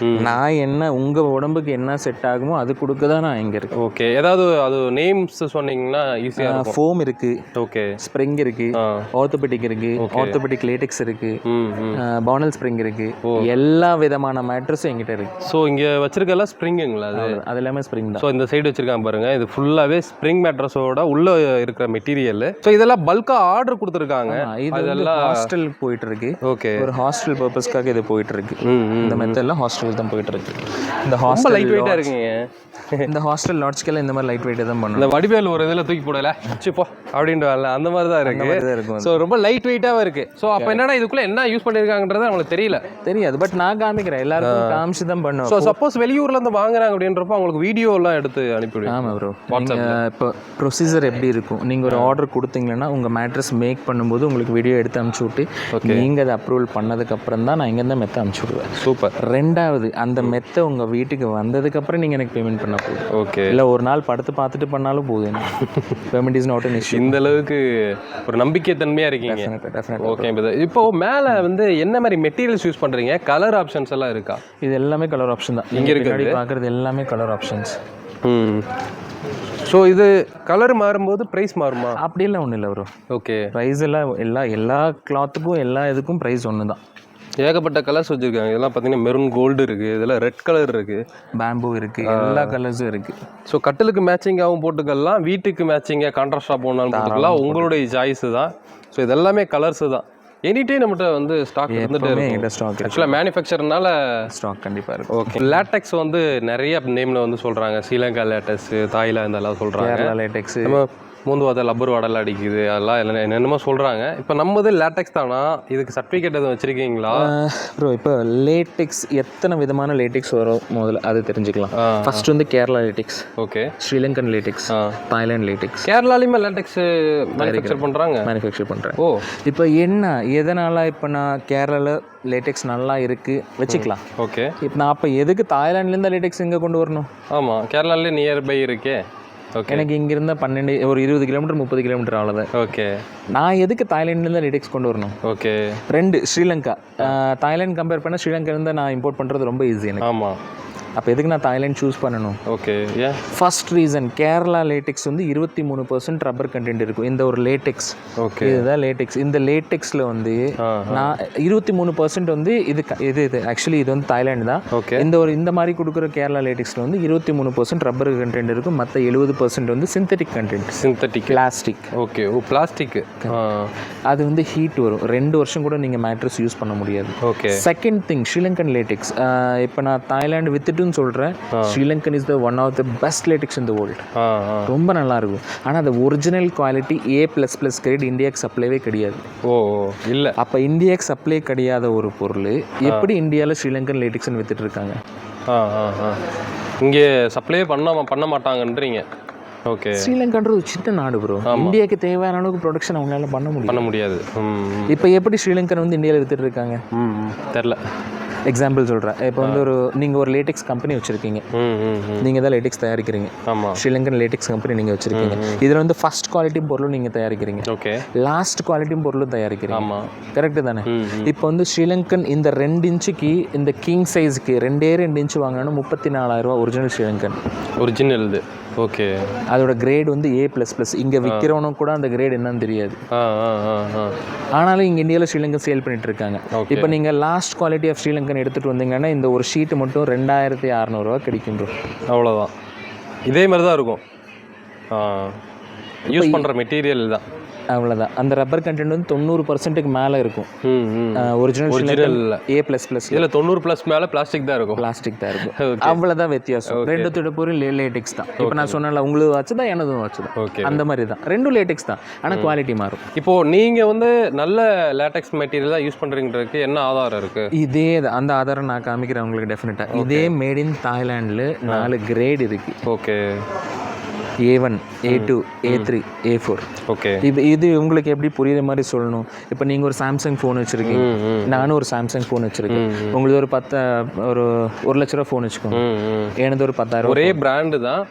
நான் என்ன உங்கள் உடம்புக்கு என்ன செட் ஆகுமோ அது கொடுக்க தான் நான் இங்கே இருக்கேன். ஓகே, ஏதாவது அது நேம்ஸ் சொன்னீங்கன்னா ஈஸியாக இருக்கும். ஃபோம் இருக்குது, ஓகே, ஸ்ப்ரிங் இருக்குது, ஆர்த்தோபெடிக் இருக்குது, ஆர்த்தோபெடிக் லேட்டெக்ஸ் இருக்குது, பானல் ஸ்ப்ரிங் இருக்குது, எல்லா விதமான மேட்ரஸும் எங்கிட்ட இருக்குது. ஸோ இங்கே வச்சிருக்கெல்லாம் ஸ்ப்ரிங்குங்களா? அது எல்லாமே ஸ்ப்ரிங் தான். ஸோ இந்த சைடு வச்சிருக்காங்க பாருங்க, இது ஃபுல்லாகவே ஸ்ப்ரிங் மேட்ரஸோட உள்ள இருக்கிற மெட்டீரியல். ஸோ இதெல்லாம் பல்காக ஆர்டர் கொடுத்துருக்காங்க. இதெல்லாம் ஹாஸ்டலுக்கு போயிட்டு இருக்கு. ஓகே, ஒரு ஹாஸ்டல் பர்பஸ்க்காக இது போயிட்டு இருக்கு. இந்த மெத்தெல்லாம் ஹாஸ்டல் தான் போயிட்டு இருக்கு. இந்த ஹாஸ்டல் லைட் வெயிட்டாக இருக்குங்க. இந்த ஹாஸ்டல் லாட்ஜ்க்கெல்லாம் இந்த மாதிரி லைட் வெயிட்டாக தான் பண்ணுவோம். இந்த வடிவேல் ஒரு இதில் தூக்கி போடல சிப்போ அப்படின்ட்டு வரல, அந்த மாதிரி தான் இருக்கு. ஸோ ரொம்ப லைட் வெயிட்டாகவும் இருக்கு. ஸோ அப்போ என்னன்னா இதுக்குள்ள என்ன யூஸ் பண்ணியிருக்காங்கன்றது அவங்களுக்கு தெரியாது. பட் நான் காமிக்கிறேன், எல்லாருக்கும் காமிச்சு தான் பண்ணுவோம். ஸோ சப்போஸ் வெளியூர்ல இருந்து வாங்குறாங்க அப்படின்றப்போ அவங்களுக்கு வீடியோலாம் எடுத்து அனுப்பிவிடுவோம். ஆமாம் ப்ரோ, இப்போ ப்ரொசீஜர் எப்படி இருக்கும், நீங்கள் ஒரு ஆர்டர் கொடுத்தீங்கன்னா உங்கள் மேட்ரஸ் மேக் பண்ணும்போது உங்களுக்கு வீடியோ எடுத்து அனுப்பிச்சி விட்டு நீங்கள் அதை அப்ரூவல் பண்ணதுக்கப்புறம் தான் நான் இங்கேருந்து மெத்தை அனுப்பிச்சி விடுவேன். சூப்பர். ரெண்டாவது, அந்த மெத்தை உங்கள் வீட்டுக்கு வந்ததுக்கப்புறம் நீங்கள் எனக்கு பேமெண்ட் பண்ண போதும். ஓகே, இல்லை ஒரு நாள் படுத்து பார்த்துட்டு பண்ணாலும் போதும். Payment is not an issue. இந்த அளவுக்கு ஒரு நம்பிக்கை தன்மையாக இருக்கீங்க. ஓகே, இப்போ மேலே வந்து என்ன மாதிரி மெட்டீரியல்ஸ் யூஸ் பண்ணுறீங்க? கலர் ஆப்ஷன்ஸ் எல்லாம் இருக்கா? இது எல்லாமே கலர் ஆப்ஷன் தான். இங்கே இருக்கிறது பார்க்குறது எல்லாமே கலர் ஆப்ஷன்ஸ். ஸோ இது கலர் மாறும்போது ப்ரைஸ் மாறுமா? அப்படிலாம் ஒன்றும் இல்லை ப்ரோ. ஓகே, ப்ரைஸ் எல்லாம் எல்லா கிளாத்துக்கும் எல்லா இதுக்கும் ப்ரைஸ் ஒன்று தான். ஏகப்பட்ட கலர்ஸ் வச்சுருக்காங்க. இதெல்லாம் பார்த்தீங்கன்னா மெரூன் கோல்டு இருக்குது, இதெல்லாம் ரெட் கலர் இருக்குது, பேம்பூ இருக்குது, எல்லா கலர்ஸும் இருக்குது. ஸோ கட்டிலுக்கு மேட்சிங்காகவும் போட்டுக்கலாம், வீட்டுக்கு மேட்சிங்காக கான்ட்ராஸ்டாக போனாலும் போட்டுக்கலாம், உங்களுடைய சாய்ஸு தான். ஸோ இதெல்லாமே கலர்ஸு தான். எனி டைம் நம்மகிட்ட வந்து ஸ்டாக் இருந்துகிட்டே இருக்கும். ஸ்டாக் ஆக்சுவலாக மேனுஃபேக்சர்னால ஸ்டாக் கண்டிப்பாக இருக்கும். ஓகே, லேட்டெக்ஸ் வந்து நிறைய நேமில் வந்து சொல்கிறாங்க. ஸ்ரீலங்கா லேட்டெக்ஸ், தாய்லாந்து எல்லாம் சொல்கிறாங்க. லேட்டெக்ஸ், நம்ம மூந்து வாத லப்பர் வடலாம் அடிக்குது, அதெல்லாம் என்னென்னமோ சொல்கிறாங்க. இப்போ நம்மது லேட்டெக்ஸ் தானா? இதுக்கு சர்டிஃபிகேட் எதுவும் வச்சுருக்கீங்களா ப்ரோ? இப்போ லேட்டெக்ஸ் எத்தனை விதமான லேட்டெக்ஸ் வரும் முதல்ல அது தெரிஞ்சுக்கலாம். ஃபர்ஸ்ட் வந்து Kerala latex, okay, Sri Lankan latex, Thailand latex. கேரளாலையுமே லேட்டெக்ஸ் மேனுஃபேக்சர் பண்ணுறாங்க. ஓ, இப்போ என்ன எதனால் இப்போ நான் கேரளாவில் லேட்டெக்ஸ் நல்லா இருக்குது வச்சுக்கலாம். ஓகே, இப்போ நான் அப்போ எதுக்கு தாய்லாண்ட்லேருந்து லேட்டெக்ஸ் இங்கே கொண்டு வரணும்? ஆமாம், கேரளாலே நியர்பை இருக்கே. ஓகே, எனக்கு இங்கிருந்தால் 20 கிலோமீட்டர் 30 கிலோமீட்டர் அவ்வளோதான். ஓகே, நான் எதுக்கு தாய்லாண்ட்லேருந்து லேட்டெக்ஸ் கொண்டு வரணும்? ஓகே, ஸ்ரீலங்கா, தாய்லாந்து கம்பேர் பண்ணால் ஸ்ரீலங்காலேருந்து நான் இம்போர்ட் பண்ணுறது ரொம்ப ஈஸி எனக்கு. ஆமாம், அப்போ எதுக்கு நான் தாய்லாந்து சூஸ் பண்ணணும்? ஓகே, ஏன்? ஃபர்ஸ்ட் ரீசன், கேரளா லேட்டெக்ஸ் வந்து 23% ரப்பர் கண்டென்ட் இருக்கும். இந்த ஒரு லேட்டெக்ஸ், ஓகே, இதுதான் லேட்டெக்ஸ். இந்த லேட்டெக்ஸில் வந்து நான் 23% வந்து இது ஆக்சுவலி இது வந்து தாய்லாந்து தான். ஓகே, இந்த மாதிரி கொடுக்குற கேரளா லேட்டெக்ஸில் வந்து 23% ரப்பர் கண்டென்ட் இருக்கும். மற்ற 70% வந்து synthetic content, synthetic plastic. Okay, plastic. அது வந்து ஹீட் வரும், 2 வருஷம் கூட நீங்கள் மேட்ரஸ் யூஸ் பண்ண முடியாது. Okay, second thing, Sri Lankan latex. இப்போ நான் தாய்லாந்து வித்துட்டு சொல்கிறேன், Sri Lankan is the one of the best latex in the world. ரொம்ப நல்லா இருக்கும். ஆனால் அது ஒரிஜினல் குவாலிட்டி A++ கிரேட் இந்தியாவுக்கு சப்ளைவே கிடையாது. ஓ, இல்லை. அப்போ இந்தியாவுக்கு சப்ளை கிடையாத ஒரு பொருள் எப்படி இந்தியாவில் ஸ்ரீலங்கன் லேட்டெக்ஸ்னு வித்துட்டு இருக்காங்க? இங்கே சப்ளை பண்ண மாட்டாங்கன்றீங்க. ஓகே, ஸ்ரீலங்கான்றது ஒரு சின்ன நாடு ப்ரோ. இந்தியாவுக்கு தேவையான அளவுக்கு ப்ரொடக்ஷன் அவங்களால பண்ண முடியாது. இப்போ எப்படி ஸ்ரீலங்கன் வந்து இந்தியாவில் வித்துட்டு இருக்காங்க தெரில. எக்ஸாம்பிள் சொல்கிறேன். இப்போ வந்து நீங்கள் ஒரு லேட்டெக்ஸ் கம்பெனி வச்சுருக்கீங்க, நீங்கள் தான் லேட்டெக்ஸ் தயாரிக்கிறீங்க. ஆமாம், ஸ்ரீலங்கன் லேட்டெக்ஸ் கம்பெனி நீங்கள் வச்சுருக்கீங்க. இதில் வந்து ஃபர்ஸ்ட் குவாலிட்டி பொருளும் நீங்கள் தயாரிக்கிறீங்க, ஓகே, லாஸ்ட் குவாலிட்டியும் பொருளும் தயாரிக்கிறீங்க. ஆமாம், கரெக்டு தானே? இப்போ வந்து ஸ்ரீலங்கன் இந்த 2 இன்ச்சுக்கு இந்த கிங் சைஸுக்கு 2 இன்ச்சு வாங்கினா 34,000 ரூபா ஒரிஜினல் ஸ்ரீலங்கன். ஒரிஜினல் இது. ஓகே, அதோட கிரேட் வந்து A++. இங்கே விற்கிறவனும் கூட அந்த கிரேட் என்னன்னு தெரியாது. ஆனாலும் இங்கே இந்தியாவில் ஸ்ரீலங்கன் சேல் பண்ணிட்டு இருக்காங்க. இப்போ நீங்கள் லாஸ்ட் குவாலிட்டி ஆஃப் ஸ்ரீலங்கன் எடுத்துகிட்டு வந்தீங்கன்னா இந்த ஒரு ஷீட்டு மட்டும் 2,600 ரூபா கிடைக்கும் ப்ரோ. அவ்வளோதான். இதே மாதிரி தான் இருக்கும். யூஸ் பண்ணுற மெட்டீரியல் தான். அவ்வளோதான். அந்த ரப்பர் கண்டென்ட் வந்து 90% மேலே இருக்கும். Original A++. இதில் 90+ மேலே பிளாஸ்டிக் தான் இருக்கும். பிளாஸ்டிக் தான் இருக்கும். அவ்வளோதான் வித்தியாசம். ரெண்டுத்தோட பொருள் லேட்டெக்ஸ் தான். இப்போ நான் சொன்னல உங்களுக்கு வச்சு தான் எனதும் வச்சு தான். ஓகே, அந்த மாதிரி தான். ரெண்டும் லேட்டெக்ஸ் தான், ஆனால் குவாலிட்டி மாறும். இப்போது நீங்கள் வந்து நல்ல லேட்டெக்ஸ் மெட்டீரியல் தான் யூஸ் பண்ணுறீங்கிறதுக்கு என்ன ஆதாரம் இருக்குது? இதே அந்த ஆதாரம் நான் காமிக்கிறேன் உங்களுக்கு டெஃபினட்டாக. இதே மேட் இன் தாய்லாண்டில் 4 கிரேட் இருக்குது. Okay, A1, A2, A3, A4. Okay. இது உங்களுக்கு எப்படி புரியுற மாதிரி சொல்லணும். இப்போ நீங்கள் ஒரு சாம்சங் ஃபோன் வச்சுருக்கீங்க, நானும் ஒரு சாம்சங் ஃபோன் வச்சுருக்கேன். உங்களுக்கு ஒரு 1 லட்ச ரூபா ஃபோன் வச்சுக்கோங்க, எனது ஒரு 10,000. ஒரே பிராண்டு தான்,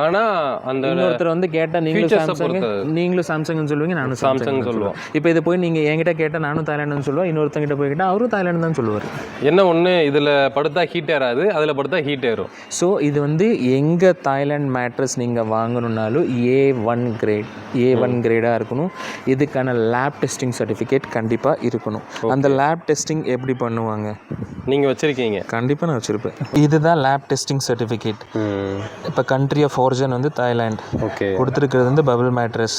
ஆனால் அந்த இன்னொருத்தர் வந்து கேட்டால் நீங்களும் சாம்சங்னு சொல்லுவீங்க, நானும் சாம்சங் சொல்லுவோம். இப்போ இதை போய் நீங்கள் என்கிட்ட கேட்டால் நானும் தாய்லாண்டுன்னு சொல்லுவோம், இன்னொருத்தங்கிட்ட போய் கேட்டால் அவரும் தாய்லாண்டு தான் சொல்லுவார். என்ன ஒன்று, இதில் படுத்தா ஹீட் ஏறாது, அதில் படுத்தா ஹீட் ஏறும். ஸோ இது வந்து எங்கே தாய்லாண்ட் மேட்ரஸ் நீங்கள் வாங்கணுன்னாலும் A1 கிரேடாக இருக்கணும். இதுக்கான லேப் டெஸ்டிங் சர்டிஃபிகேட் கண்டிப்பாக இருக்கணும். அந்த லேப் டெஸ்டிங் எப்படி பண்ணுவாங்க? நீங்கள் வச்சுருக்கீங்க? கண்டிப்பாக நான் வச்சுருப்பேன். இதுதான் லேப் டெஸ்டிங் சர்டிஃபிகேட். இப்போ கண்ட்ரி ஆஃப் ஒரிஜின் வந்து தாய்லாண்ட். ஓகே. கொடுத்துருக்கிறது வந்து bubble mattress.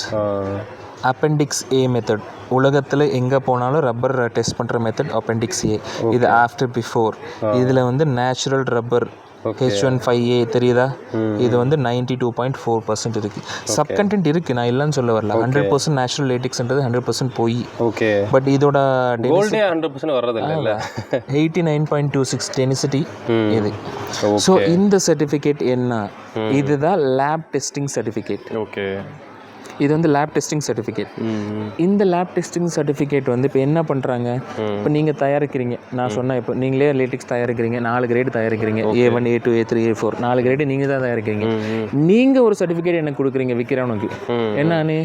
Appendix A method. உலகத்தில் எங்கே போனாலும் ரப்பர் டெஸ்ட் பண்ணுற மெத்தட் அப்பெண்டிக்ஸ் A. இது ஆஃப்டர் பிஃபோர். இதில் வந்து நேச்சுரல் ரப்பர் H1-5A தெரியுதா? இது வந்து 92.4% இருக்குது. சப் கண்டென்ட் இருக்குது, நான் இல்லைன்னு சொல்ல வரல. 100% நேச்சுரல் லேட்டெக்ஸ்ன்றது 100% போய். ஓகே. பட் இதோட கோல்டே 100% வர்றது இல்லை. 89.26 டெனிசிட்டி இது. ஸோ இந்த சர்டிஃபிகேட் என்ன? இதுதான் லேப் டெஸ்டிங் சர்டிஃபிகேட். ஓகே. இது வந்து லேப் டெஸ்டிங் சர்டிஃபிகேட். இந்த லேப் டெஸ்டிங் சர்டிஃபிகேட் வந்து இப்போ என்ன பண்ணுறாங்க, இப்போ நீங்கள் தயாரிக்கிறீங்க, நான் சொன்னேன், இப்போ நீங்களே லேட்டெக்ஸ் தயாரிக்கிறீங்க, 4 கிரேடு தயாரிக்கிறீங்க, A1, A2, A3, A4, 4 grade நீங்கள் தான் தயாரிக்கிறீங்க. நீங்கள் ஒரு சர்டிஃபிகேட் எனக்கு கொடுக்குறீங்க விற்கிறவனுக்கு. என்னன்னு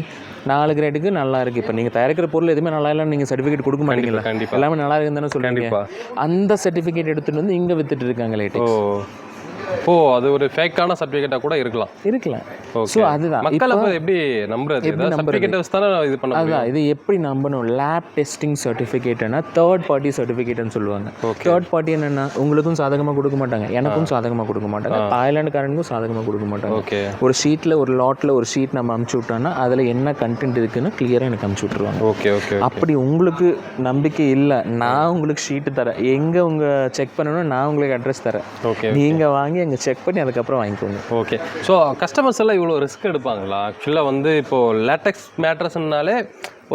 4 கிரேடுக்கு நல்லா இருக்குது. இப்போ நீங்கள் தயாரிக்கிற பொருள் எதுவுமே நல்லா இல்லைன்னு நீங்கள் சர்டிஃபிகேட் கொடுக்க மாட்டீங்களா? எல்லாமே நல்லா இருக்குன்னு தானே சொல்லுவீங்க. அந்த சர்டிஃபிகேட் எடுத்துகிட்டு வந்து இங்கே வித்துட்டு இருக்காங்க லேட்டெக்ஸ். அது ஒரு ஃபேக்கான சர்டிஃபிகேட்டாக கூட இருக்கலாம். ஸோ அதுதான் மக்கள் அப்போ எப்படி நம்புறது? சர்டிஃபிகேட் வச்சு தானே இது பண்ண முடியும். அதான் இது எப்படி நம்பணும்? லேப் டெஸ்டிங் சர்டிஃபிகேட்னா தேர்ட் பார்ட்டி சர்டிஃபிகேட்னு சொல்லுவாங்க. தேர்ட் பார்ட்டி என்னென்னா உங்களுக்கும் சாதகமாக கொடுக்க மாட்டாங்க, எனக்கும் சாதகமாக கொடுக்க மாட்டாங்க, தாய்லாண்டுக்காரனுக்கும் சாதகமாக கொடுக்க மாட்டாங்க. ஓகே. ஒரு ஷீட்டில் ஒரு லாட்டில் ஒரு ஷீட் நம்ம அமுச்சு விட்டோம்னா அதில் என்ன கண்டென்ட் இருக்குன்னு கிளியராக எனக்கு அமுச்சு விட்ருவாங்க. Okay, okay. அப்படி உங்களுக்கு நம்பிக்கை இல்லை, நான் உங்களுக்கு ஷீட்டு தரேன், எங்கே உங்கள் செக் பண்ணணும், நான் உங்களுக்கு அட்ரஸ் தரேன். ஓகே. நீங்கள் வாங்கி அங்கே செக் பண்ணி அதுக்கப்புறம் வாங்கிக்கோங்க. ஓகே. ஸோ கஸ்டமர்ஸ் எல்லாம் இவ்வளோ ரிஸ்க் எடுப்பாங்களா? ஆக்சுவலாக வந்து இப்போது லேட்டெக்ஸ் மேட்ரஸ்னாலே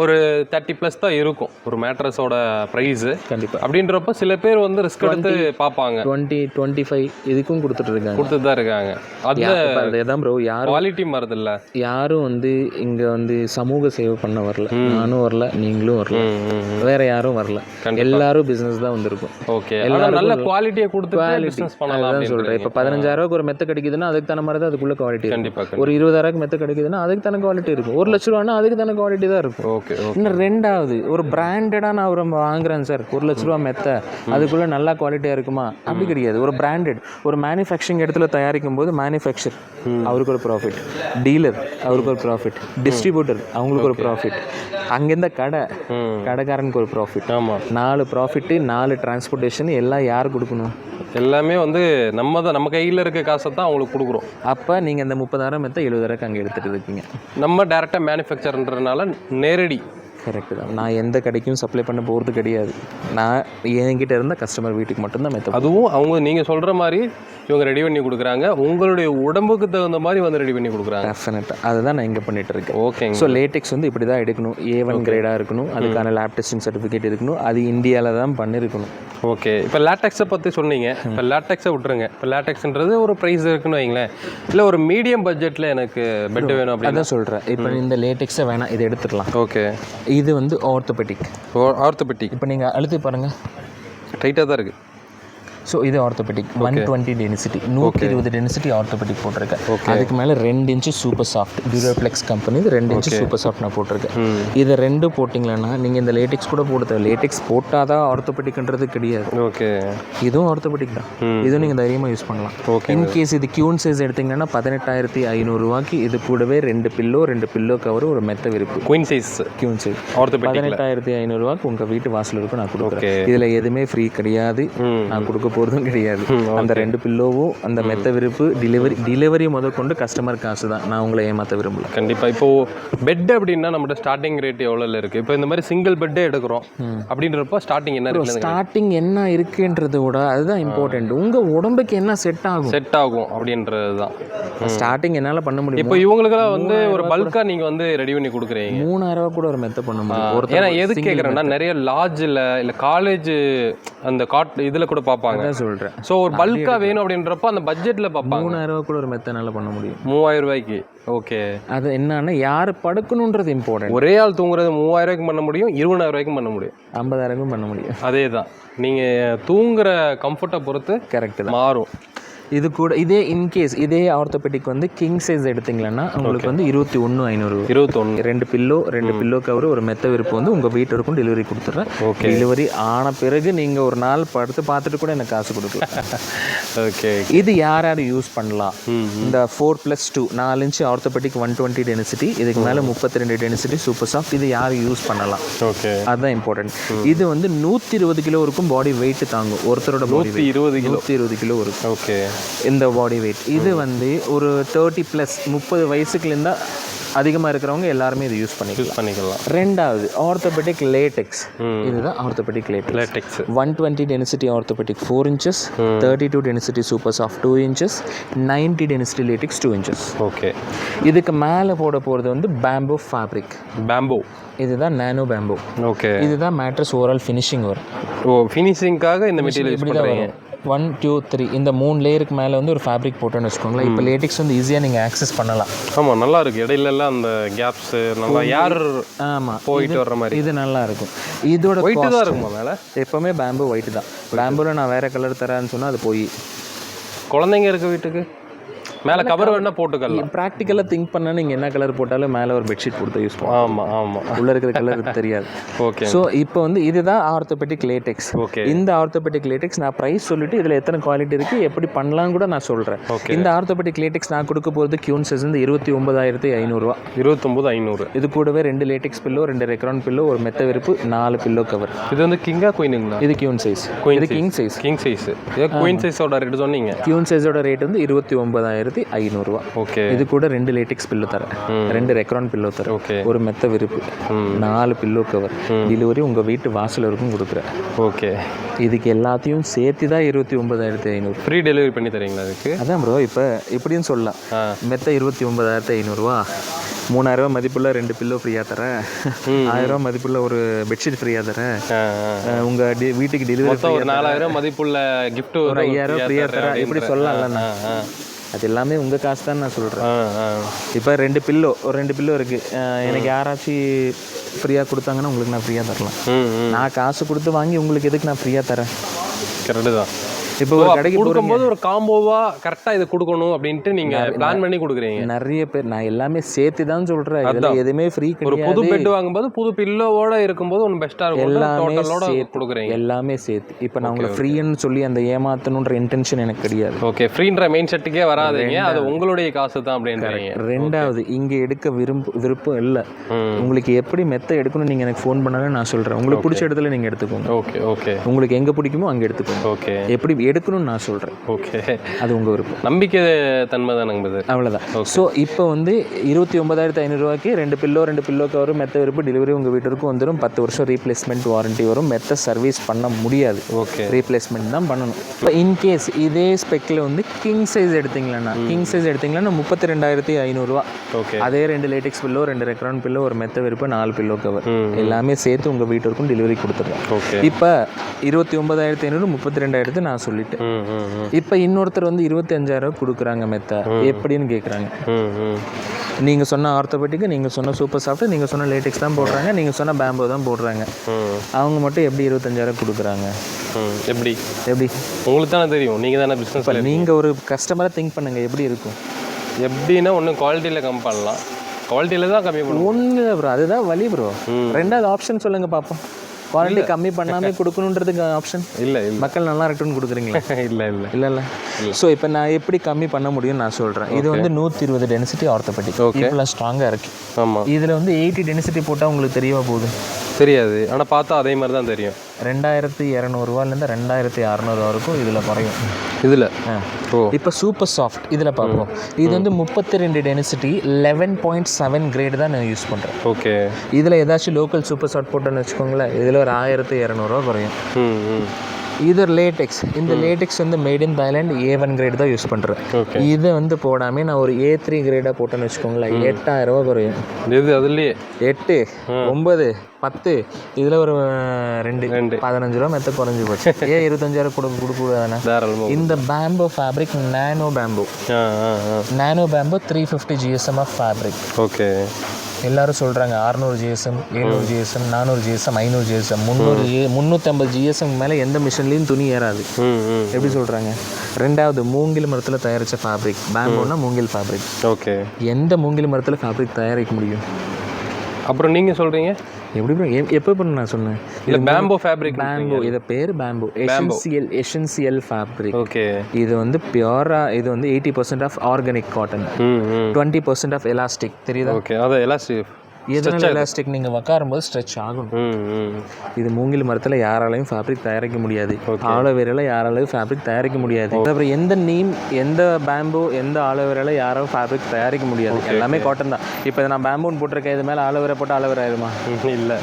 ஒரு 30+ தான் இருக்கும் ஒரு மேட்ரஸோட ப்ரைஸு. கண்டிப்பாக. அப்படின்றப்ப சில பேர் வந்து ரிஸ்க் எடுத்து பார்ப்பாங்க. 20-25 இதுக்கும் கொடுத்துட்டு தான் இருக்காங்க. அதுதான் ப்ரோ, யாரும் குவாலிட்டி மாறுது இல்லை. யாரும் வந்து இங்கே வந்து சமூக சேவை பண்ண வரல. நானும் வரல, நீங்களும் வரல, வேற யாரும் வரல. எல்லாரும் பிஸ்னஸ் தான் வந்திருக்கும். ஓகே. எல்லாரும் நல்ல குவாலிட்டியை கொடுத்து பிஸ்னஸ் பண்ணலாம் சொல்கிறேன். இப்போ 15,000 ஒரு மெத்த கிடைக்குதுன்னா அதுக்கு தான மாதிரி தான் அதுக்குள்ள குவாலிட்டி. கண்டிப்பாக. ஒரு 20,000 மெத்த கிடைக்குதுன்னா அதுக்கு தானே குவாலிட்டி இருக்கும். 1 லட்ச ரூபான்னா அதுக்கு தானே குவாலிட்டி தான் இருக்கும். ஓகே. இன்னும் ரெண்டாவது, ஒரு பிராண்டடாக நான் ஒரு வாங்குறேன் சார், 1 லட்ச ரூபா மெத்த, அதுக்குள்ளே நல்லா குவாலிட்டியாக இருக்குமா? அப்படி கிடையாது. ஒரு பிராண்டட் ஒரு மேனுஃபேக்சரிங் இடத்துல தயாரிக்கும் போது மேனுஃபேக்சர் அவருக்கு ஒரு ப்ராஃபிட், டீலர் அவருக்கு ஒரு ப்ராஃபிட், டிஸ்ட்ரிபியூட்டர் அவங்களுக்கு ஒரு ப்ராஃபிட், அங்கேருந்த கடைக்காரனுக்கு ஒரு ப்ராஃபிட். ஆமாம். 4 ப்ராஃபிட்டு, 4 டிரான்ஸ்போர்ட்டேஷன் எல்லாம் யார் கொடுக்கணும்? எல்லாமே வந்து நம்ம கையில் இருக்க காசை தான் அவங்களுக்கு கொடுக்குறோம். அப்போ நீங்கள் இந்த 30,000 மெத்த 70,000 அங்கே எடுத்துகிட்டு இருக்கீங்க. நம்ம டேரெக்டாக மேனுஃபேக்சர்ன்றதுனால நேரடி. கரெக்டு தான். நான் எந்த கடைக்கும் சப்ளை பண்ண போகிறது கிடையாது. நான் என்கிட்ட இருந்த கஸ்டமர் வீட்டுக்கு மட்டும்தான் மெத்த. அதுவும் அவங்க நீங்கள் சொல்கிற மாதிரி இவங்க ரெடி பண்ணி கொடுக்குறாங்க, உங்களுடைய உடம்புக்கு தகுந்த மாதிரி வந்து ரெடி பண்ணி கொடுக்குறாங்க. டெஃபினட்டாக அதுதான் நான் இங்கே பண்ணிட்டு இருக்கேன். ஓகேங்க. ஸோ லேட்டெக்ஸ் வந்து இப்படி தான் எடுக்கணும். A1 கிரேடாக இருக்கணும், அதுக்கான லேப் டெஸ்டிங் சர்டிஃபிகேட் இருக்கணும், அது இந்தியாவில் தான் பண்ணியிருக்கணும். ஓகே. இப்போ லேட்டெக்ஸை பற்றி சொன்னீங்க. இப்போ லேட்டெக்ஸை விட்டுருங்க. இப்போ லேட்டெக்ஸ்ன்றது ஒரு ப்ரைஸ் இருக்குன்னு வைங்களேன், இல்லை ஒரு மீடியம் பட்ஜெட்டில் எனக்கு பெட் வேணும் அப்படின்னு அதான் சொல்கிறேன். இப்போ இந்த லேட்டெக்ஸை வேணாம், இதை எடுத்துடலாம். ஓகே. இது வந்து ஆர்த்தோபெடிக். ஆர்த்தோபெடிக். இப்போ நீங்கள் அழுத்தி பாருங்கள், டைட்டாக தான் இருக்குது. ஸோ இது ஆர்த்தோபெடிக் 120 டென்சிட்டி, 120 டென்சிட்டி ஆர்த்தோபெடிக் போட்டிருக்கேன். அதுக்கு மேலே 2 inch super soft, Duroflex company 2 inch super soft நான் போட்டிருக்கேன். இதை 2 போட்டிங்களன்னா நீங்கள் இந்த லேட்டெக்ஸ் கூட போட்டு, லேட்டெக்ஸ் போட்டால் தான் ஆர்த்தோபெடிக்ன்றது கிடையாது. ஓகே. இதுவும் ஆர்த்தோபெடிக் தான், இதுவும் நீங்கள் தைரியமாக யூஸ் பண்ணலாம். ஓகே. இன்கேஸ் இது கியூன் சைஸ் எடுத்திங்கன்னா 18,500 ரூபாய்க்கு இது கூடவே 2 பில்லோ கவர், ஒரு மெத்த விரிப்பு, queen size queen size, orthopaedic 18,500 ரூபாய்க்கு உங்கள் வீட்டு வாசல் இருக்கும் நான் கொடுக்குறேன். இதில் எதுவுமே ஃப்ரீ கிடையாது, நான் கொடுக்க போகிறதும் கிடையாது. அந்த 2 பில்லோவும் அந்த மெத்த விரிப்பு டெலிவரி முதற்கொண்டு கஸ்டமர் காசு தான். நான் உங்களை ஏமாற்ற விரும்பல. கண்டிப்பாக. இப்போது பெட் அப்படின்னா நம்மகிட்ட ஸ்டார்டிங் ரேட் எவ்வளோல இருக்குது? இப்போ இந்த மாதிரி சிங்கிள் பெட்டே எடுக்கிறோம் அப்படின்றப்போ ஸ்டார்டிங் என்ன இருக்குது? ஸ்டார்டிங் என்ன இருக்குன்றத விட அதுதான் இம்பார்ட்டன்ட். உங்கள் உடம்புக்கு என்ன செட் ஆகும் அப்படின்றது தான் ஸ்டார்டிங் என்னால் பண்ண முடியும். இப்போ இவங்களுக்கெல்லாம் வந்து ஒரு பல்காக நீங்கள் வந்து ரெடி பண்ணி கொடுக்குறீங்க. 3000 கூட ஒரு மெத்த பண்ண முடியும். ஏன்னா எது கேட்குறேன்னா நிறைய லாட்ஜில் இல்லை காலேஜ் அந்த இதில் கூட பார்ப்பாங்க சொல்கிறேன். ஸோ ஒரு பல்காக வேணும் அப்படின்றப்போ அந்த பட்ஜெட்டில் பார்ப்பாங்க. 3000 கூட ஒரு மெத்த என்னால் பண்ண முடியும். 3000 ரூபாய்க்கு. ஓகே. அது என்னன்னா யார் படுக்கணுன்றது இம்பார்ட்டன்ட். ஒரே ஆள் தூங்குறது 3000 ரூபாய்க்கும் பண்ண முடியும், 20000 ரூபாய்க்கும் பண்ண முடியும், 50000க்கும் பண்ண முடியும். அதே தான். நீங்கள் தூங்குற கம்ஃபர்ட்டை பொறுத்து கரெக்டு தான் மாறும். இது கூட இதே இன்கேஸ் இதே ஆர்த்தோபெடிக் வந்து கிங் சைஸ் எடுத்தீங்கன்னா உங்களுக்கு வந்து 21,500. 21. 2 பில்லோ கவர் ஒரு மெத்த விருப்பு வந்து உங்கள் வீட்டு வரைக்கும் டெலிவரி கொடுத்துட்றேன். டெலிவரி ஆன பிறகு நீங்கள் ஒரு நாள் படுத்து பார்த்துட்டு கூட எனக்கு காசு கொடுக்கலாம். ஓகே. இது யார் யூஸ் பண்ணலாம்? இந்த 4+2 4 இன்ச் ஆர்த்தோபெடிக் 120 டென்சிட்டி, இதுக்கு மேலே 32 டென்சிட்டி சூப்பர் சாஃப்ட், இது யார் யூஸ் பண்ணலாம்? ஓகே, அதுதான் இம்பார்ட்டன்ட். இது வந்து 120 கிலோ இருக்கும் பாடி வெயிட் தாங்கும். ஒருத்தரோட பாடி 120 கிலோ இருக்கும். ஓகே. இந்த பாடி வெயிட் இது வந்து ஒரு 30+ 30 வயசுக்குலேருந்தா அதிகமாக இருக்கிறவங்க எல்லாருமே இது யூஸ் பண்ணிக்கலாம். ரெண்டாவது ஆர்த்தோபெடிக் லேட்டெக்ஸ். இதுதான் orthopaedic LaTeX. 120 density orthopaedic 4 inches, 32 density super soft 2 inches, 90 density LaTeX 2 inches. Okay. இதுக்கு மேலே போட போகிறது வந்து பேம்போ ஃபேப்ரிக். இதுதான் நானோ பேம்போ. ஓகே. இதுதான் மேட்ரஸ் ஓவரால் ஃபினிஷிங் வரும். ஃபினிஷிங்காக இந்த மெட்டீரியல் யூஸ் பண்ணுறீங்க. 1 2 3 இந்த 3 லேயருக்கு மேலே வந்து ஒரு ஃபேப்ரிக் போட்டோன்னு வச்சுக்கோங்களேன். இப்போ லேட்டெக்ஸ் வந்து ஈஸியாக நீங்கள் ஆக்சஸ் பண்ணலாம். ஆமாம், நல்லா இருக்குது. இடையிலலாம் அந்த கேப்ஸ் நல்லா யார் போயிட்டு வர்ற மாதிரி இது நல்லா இருக்கும். இதோட ஒயிட்டு தான் இருக்குமா மேலே? எப்போவுமே பேம்போ ஒயிட்டு தான். பேம்போவில் நான் வேறு கலர் தரேன்னு சொன்னால் அது போய் குழந்தைங்க இருக்க வீட்டுக்கு மேலே கவர் வேணால் போட்டுக்கலாம். ப்ராக்டிக்கலாக திங்க் பண்ணால் நீங்கள் என்ன கலர் போட்டாலும் மேலே ஒரு பெட்ஷீட் கொடுத்து யூஸ் பண்ணுவோம். ஆமாம் உள்ளே இருக்கிற கலர் தெரியாது. ஓகே. ஸோ இப்போ வந்து இதுதான் ஆர்த்தோபெடிக் லேட்டெக்ஸ். ஓகே. இந்த ஆர்த்தோபெடிக் லேட்டெக்ஸ் நான் ப்ரைஸ் சொல்லிட்டு இதில் எத்தனை குவாலிட்டி இருக்குது எப்படி பண்ணலாம் கூட நான் சொல்கிறேன். இந்த ஆர்த்தோபெடிக் லேட்டெக்ஸ் நான் கொடுக்க போகிறது கியூன் சைஸ் வந்து 29,500. 29,500. இது கூடவே 2 லேட்டெக்ஸ் பில்லோ, 2 ரெக்ரான் பில்லோ, ஒரு மெத்த விரிப்பு, 4 பில்லோ கவர். இது வந்து கிங்கா குயினுங்களா? இது கியூன் சைஸ். இது கிங் சைஸ். இது குயின் சைஸோட ரேட் சொன்னீங்க. கியூன் சைஸோட ரேட் வந்து 29,500. ஓகே. இது கூட 2 லேட்டெக்ஸ் பில்லோ தரேன், 2 ரெக்ரான் பில்லோ தரேன், ஒரு மெத்த விரிப்பு, 4 பில்லோ கவர். டெலிவரி உங்கள் வீட்டு வாசல் வரைக்கும் கொடுக்குறேன். ஓகே. இதுக்கு எல்லாத்தையும் சேர்த்து தான் 29,500. ஃப்ரீ டெலிவரி பண்ணி தரீங்களா அதுக்கு? அதான் ப்ரோ, இப்போ இப்படின்னு சொல்லலாம். மெத்த 29,500, 3000 மதிப்புள்ள 2 பில்லோ ஃப்ரீயாக தரேன், 1000 மதிப்புள்ள ஒரு பெட்ஷீட் ஃப்ரீயாக தரேன், உங்கள் வீட்டுக்கு டெலிவரி ஒரு 4000 மதிப்புள்ள கிஃப்ட் ஒரு 5000 ஃப்ரீயாக தரேன். இப்படி சொல்லலாம்ல. அது எல்லாமே உங்கள் காசு தான் நான் சொல்கிறேன். இப்போ 2 பில்லோ இருக்குது. எனக்கு யாராச்சும் ஃப்ரீயாக கொடுத்தாங்கன்னா உங்களுக்கு நான் ஃப்ரீயாக தரலாம். நான் காசு கொடுத்து வாங்கி உங்களுக்கு எதுக்கு நான் ஃப்ரீயாக தரேன்? கரெக்டு தான். இப்போ ஒரு கடைக்கு கொடுக்கும்போது ஒரு காம்போவா கரெக்டாக இது கொடுக்கணும் அப்படின்ட்டு நீங்கள் பிளான் பண்ணி கொடுக்குறீங்க. நிறைய பேர் நான் எல்லாமே சேர்த்து தான் சொல்கிறேன். எதுவுமே ஃப்ரீ ஒரு புது பெட் வாங்கும்போது புது பில்லோவோட இருக்கும்போது ஒன்று பெஸ்ட்டாக இருக்கும். எல்லாமே கொடுக்குறீங்க. எல்லாமே சேர்த்து. இப்போ நான் உங்களை ஃப்ரீன்னு சொல்லி அந்த ஏமாத்தணுன்ற இன்டென்ஷன் எனக்கு கிடையாது. ஓகே. ஃப்ரீன்ற மெயின் செட்டுக்கே வராதீங்க, அது உங்களுடைய காசு தான் அப்படின்றீங்க. ரெண்டாவது, இங்கே எடுக்க விருப்பம் இல்லை. உங்களுக்கு எப்படி மெத்த எடுக்கணும் நீங்கள் எனக்கு ஃபோன் பண்ணாலும் நான் சொல்கிறேன். உங்களுக்கு பிடிச்ச இடத்துல நீங்கள் எடுத்துக்கோங்க. ஓகே. ஓகே. உங்களுக்கு எங்கே பிடிக்குமோ அங்கே எடுத்துக்கோங்க. ஓகே. எப்படி எடுக்கணும்னு நான் சொல்கிறேன். ஓகே. அது உங்கள் விருப்பம். நம்பிக்கை தன்மை தானங்க. அவ்வளோதான். ஸோ இப்போ வந்து 29,500 2 பில்லோ கவர், மெத்த விருப்பு, டெலிவரி உங்கள் வீட்டிற்கும் வந்துடும். 10 வருஷம் ரீப்ளேஸ்மெண்ட் வாரண்ட்டி வரும். மெத்த சர்வீஸ் பண்ண முடியாது. ஓகே. ரீப்ளேஸ்மெண்ட் தான் பண்ணணும். இப்போ இன்கேஸ் இதே ஸ்பெக்கில் வந்து கிங் சைஸ் எடுத்தீங்களா 32,500. ஓகே. அதே 2 லேட்டெக்ஸ் பில்லோ, 2 ரெக்ரான் பில்லோ, ஒரு மெத்த விருப்பு, 4 பில்லோ கவர் எல்லாமே சேர்த்து உங்கள் வீட்டிற்கும் டெலிவரி கொடுத்துருவேன். ஓகே. இப்போ 29,500 32,000 நான் சொல்லிட்டேன். இப்போ இன்னொருத்தர் வந்து 25,000 கொடுக்குறாங்க மெத்த. எப்படின்னு கேட்குறாங்க. நீங்கள் சொன்ன ஆர்த்தோபெடிக்கு, நீங்கள் சொன்ன சூப்பர் சாஃப்ட், நீங்கள் சொன்ன லேட்டெக்ஸ் தான் போடுறாங்க, நீங்கள் சொன்ன பேம்போ தான் போடுறாங்க. அவங்க மட்டும் எப்படி 25,000 கொடுக்குறாங்க? எப்படி உங்களுக்கு தானே தெரியும். நீங்கள் தானே பிஸ்னஸ். நீங்கள் ஒரு கஸ்டமரை திங்க் பண்ணுங்கள் எப்படி இருக்கும். எப்படின்னா ஒன்று குவாலிட்டியில் கம்மி பண்ணலாம், குவாலிட்டியில் தான் கம்மி பண்ணலாம். ஒன்று ப்ரோ, அதுதான் வழி ப்ரோ. ரெண்டாவது ஆப்ஷன் சொல்லுங்கள் பார்ப்போம். குவாலிட்டி கம்மி பண்ணாமல் கொடுக்கணுன்றதுக்கு ஆப்ஷன் இல்லை. மக்கள் நல்லா இருக்கட்டும்னு கொடுக்குறீங்களா? இல்லை. ஸோ இப்போ நான் எப்படி கம்மி பண்ண முடியும்னு நான் சொல்கிறேன். இது வந்து 120 டென்சிட்டி ஆர்த்தோபெடிக். இவ்வளோ ஸ்ட்ராங்காக இருக்குது. ஆமாம். இதில் வந்து 80 டென்சிட்டி போட்டால் உங்களுக்கு தெரியவா போகுது? தெரியாது. ஆனால் பார்த்தா அதே மாதிரி தான் தெரியும். 2200 2600 வரைக்கும் இதில் குறையும். இதில் இப்போ சூப்பர் சாஃப்ட் இதில் பார்ப்போம். இது வந்து 32 டென்சிட்டி 11.7 கிரேடு தான் நான் யூஸ் பண்ணுறேன். ஓகே. இதில் ஏதாச்சும் லோக்கல் சூப்பர் சாஃப்ட் போட்டோன்னு வச்சுக்கோங்களேன், இதில் ஒரு 1200 குறையும். இது லேட்டெக்ஸ். இந்த லேட்டெக்ஸ் வந்து made in Thailand A1 grade தான் யூஸ் பண்ணுறேன். இதை வந்து போடாமல் நான் ஒரு A3 கிரேடாக போட்டேன்னு வச்சுக்கோங்களேன், 8000 குறையும். இது அதுலேயே 8 9 10 இதில் ஒரு 2 15 மெத்த குறைஞ்சி போச்சு. 25,000 கொடுக்கூடாதானே. இந்த bamboo fabric nano bamboo 350 GSM of fabric. Okay. எல்லாரும் சொல்கிறாங்க 600 GSM 700 GSM 400 GSM 500 GSM 350 GSM மேலே எந்த மிஷின்லேயும் துணி ஏறாது. எப்படி சொல்கிறாங்க? ரெண்டாவது, மூங்கில் மரத்தில் தயாரித்த ஃபேப்ரிக். பேம்போனா மூங்கில் ஃபேப்ரிக். ஓகே. எந்த மூங்கில் மரத்தில் ஃபேப்ரிக் தயாரிக்க முடியும்? அப்புறம் நீங்கள் சொல்கிறீங்க எப்படி எப்போ பண்ண நான் சொன்னேன்? இல்லை பேம்போ ஃபேப்ரிக். பேம்போ, இதை பேர் பேம்போ எசென்சியல் ஃபேப்ரிக். ஓகே. இது வந்து பியூராக, இது வந்து 80% of organic cotton, 20% of elastic. தெரியுதா? ஓகே. அதான் எலாஸ்டிக். எதனால எலாஸ்டிக்? நீங்கள் உட்காரும்போது ஸ்ட்ரெச் ஆகும். இது மூங்கில் மரத்தில் யாராலையும் ஃபேப்ரிக் தயாரிக்க முடியாது. ஆலோவேரால யாராலையும் ஃபேப்ரிக் தயாரிக்க முடியாது. அப்புறம் எந்த நீம், எந்த பேம்போ, எந்த ஆலோவேரால யாரும் ஃபேப்ரிக் தயாரிக்க முடியாது. எல்லாமே காட்டன் தான். இப்போ நான் பேம்போன்னு போட்டிருக்கேன், இது மேலே ஆலோவேரா போட்டால் ஆலோவேரா ஆயிருமா? இல்லை.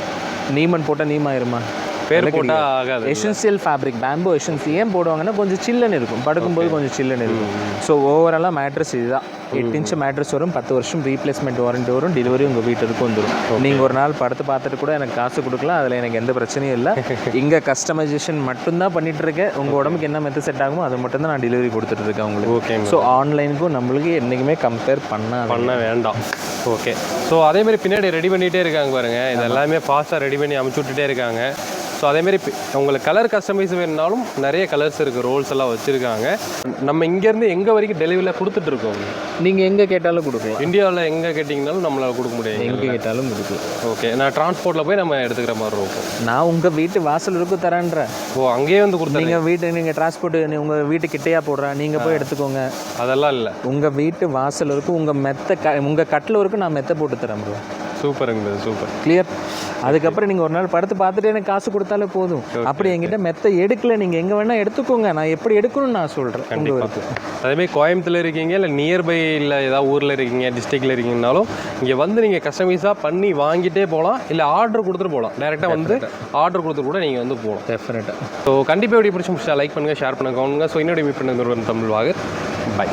நீமன் போட்டால் நீம் ஆயிருமா? பேர் போட்டால் ஆகாது. எசென்சியல் ஃபேப்ரிக் பேம்போ எசென்சி ஏன் போடுவாங்கன்னா கொஞ்சம் சில்லுன்னு இருக்கும், படுக்கும்போது கொஞ்சம் சில்லுன்னு இருக்கும். ஸோ ஓவராலாக மேட்ரஸ் இதுதான். 8 இன்ச் மேட்ரஸ் வரும், 10 வருஷம் ரீப்ளேஸ்மெண்ட் வாரண்டி வரும், டெலிவரி உங்கள் வீட்டுக்கு வந்துடும். நீங்கள் ஒரு நாள் படுத்து பார்த்துட்டு கூட எனக்கு காசு கொடுக்கலாம், அதில் எனக்கு எந்த பிரச்சனையும் இல்லை. இங்கே கஸ்டமைசேஷன் மட்டும்தான் பண்ணிட்டு இருக்கேன். உங்கள் உடம்புக்கு என்ன மெத்தட் செட் ஆகுமோ அது மட்டும் தான் நான் டெலிவரி கொடுத்துட்டு இருக்கேன் உங்களுக்கு. ஓகே. ஸோ ஆன்லைனுக்கும் நம்மளுக்கு என்றைக்குமே கம்பேர் பண்ண வேண்டாம். ஓகே. ஸோ அதேமாதிரி பின்னாடி ரெடி பண்ணிகிட்டே இருக்காங்க பாருங்கள், இது எல்லாமே ஃபாஸ்ட்டாக ரெடி பண்ணி அமுச்சு விட்டுட்டே இருக்காங்க. ஸோ அதேமாரி உங்களுக்கு கலர் கஸ்டமைஸ் வேணுனாலும் நிறைய கலர்ஸ் இருக்குது, ரோல்ஸ் எல்லாம் வச்சுருக்காங்க. நம்ம இங்கேருந்து எங்கே வரைக்கும் டெலிவரியில் கொடுத்துட்ருக்கோம். நீங்கள் எங்கே கேட்டாலும் கொடுக்கலாம். இந்தியாவில் எங்கே கேட்டிங்கனாலும் நம்மளால் கொடுக்க முடியும், எங்கே கேட்டாலும் கொடுக்கலாம். ஓகே. நான் டிரான்ஸ்போர்ட்டில் போய் நம்ம எடுத்துக்கிற மாதிரி இருக்கும். நான் உங்கள் வீட்டு வாசல் இருக்கும் தரேன்றேன். அங்கேயே வந்து கொடுத்தா நீங்கள் டிரான்ஸ்போர்ட் உங்கள் வீட்டு கிட்டையா போடுறேன், நீங்கள் போய் எடுத்துக்கோங்க. அதெல்லாம் இல்லை, உங்கள் வீட்டு வாசல் இருக்கும், உங்கள் கட்டில் இருக்கும், நான் மெத்த போட்டு தரேன் ப்ரோ. சூப்பருங்க, சூப்பர், கிளியர். அதுக்கப்புறம் நீங்கள் ஒரு நாள் படுத்து பார்த்துட்டு எனக்கு காசு கொடுத்தாலே போதும். அப்படி என்கிட்ட மெத்த எடுக்கல, நீங்கள் எங்கே வேணால் எடுத்துக்கோங்க, நான் எப்படி எடுக்கணும்னு நான் சொல்கிறேன். கண்டிப்பாக. அதேமாதிரி கோயம்புத்தூர் இருக்கீங்க, இல்லை நியர்பை, இல்லை ஏதாவது ஊரில் இருக்கீங்க, டிஸ்ட்ரிக்டில் இருக்கீங்கனாலும் இங்கே வந்து நீங்கள் கஸ்டமைஸாக பண்ணி வாங்கிட்டே போகலாம், இல்லை ஆர்டர் கொடுத்துட்டு போகலாம். டேரெக்டாக வந்து ஆர்டர் கொடுத்துட்டு கூட நீங்கள் வந்து போகலாம். டெஃபினட்டாக. ஸோ கண்டிப்பாக எப்படி பிடிச்சி லைக் பண்ணுங்கள், ஷேர் பண்ணுங்க. ஸோ இன்னொரு மீட் பண்ணுங்க தமிழ் வாகர். பை.